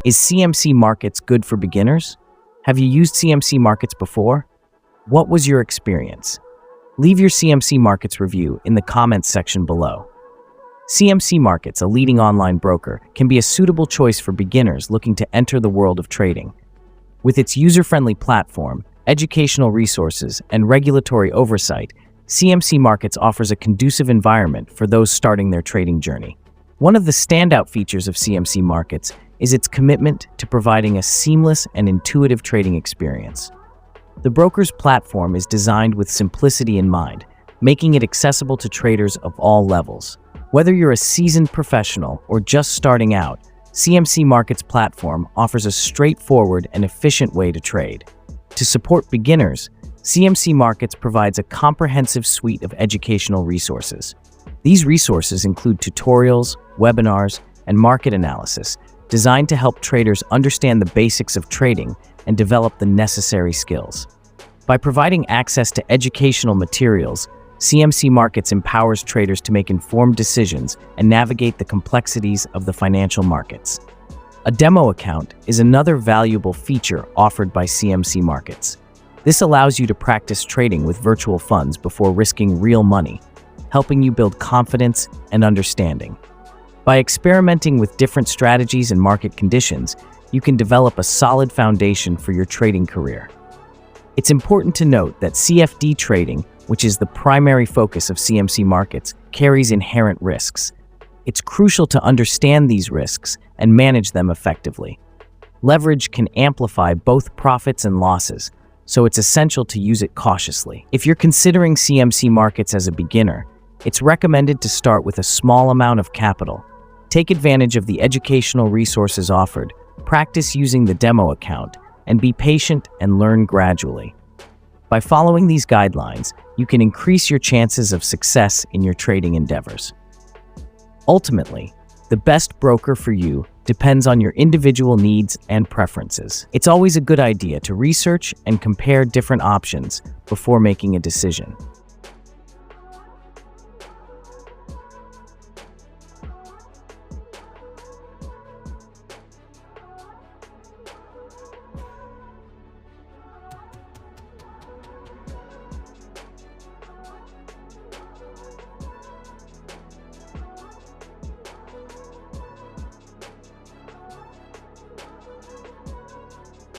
Is CMC Markets good for beginners? Have you used CMC Markets before? What was your experience? Leave your CMC Markets review in the comments section below. CMC Markets, a leading online broker, can be a suitable choice for beginners looking to enter the world of trading. With its user-friendly platform, educational resources, and regulatory oversight, CMC Markets offers a conducive environment for those starting their trading journey. One of the standout features of CMC Markets is its commitment to providing a seamless and intuitive trading experience. The broker's platform is designed with simplicity in mind, making it accessible to traders of all levels. Whether you're a seasoned professional or just starting out, CMC Markets platform offers a straightforward and efficient way to trade. To support beginners, CMC Markets provides a comprehensive suite of educational resources. These resources include tutorials, webinars, and market analysis designed to help traders understand the basics of trading and develop the necessary skills. By providing access to educational materials, CMC Markets empowers traders to make informed decisions and navigate the complexities of the financial markets. A demo account is another valuable feature offered by CMC Markets. This allows you to practice trading with virtual funds before risking real money, helping you build confidence and understanding. By experimenting with different strategies and market conditions, you can develop a solid foundation for your trading career. It's important to note that CFD trading, which is the primary focus of CMC Markets, carries inherent risks. It's crucial to understand these risks and manage them effectively. Leverage can amplify both profits and losses, so it's essential to use it cautiously. If you're considering CMC Markets as a beginner, it's recommended to start with a small amount of capital. Take advantage of the educational resources offered, practice using the demo account, and be patient and learn gradually. By following these guidelines, you can increase your chances of success in your trading endeavors. Ultimately, the best broker for you depends on your individual needs and preferences. It's always a good idea to research and compare different options before making a decision.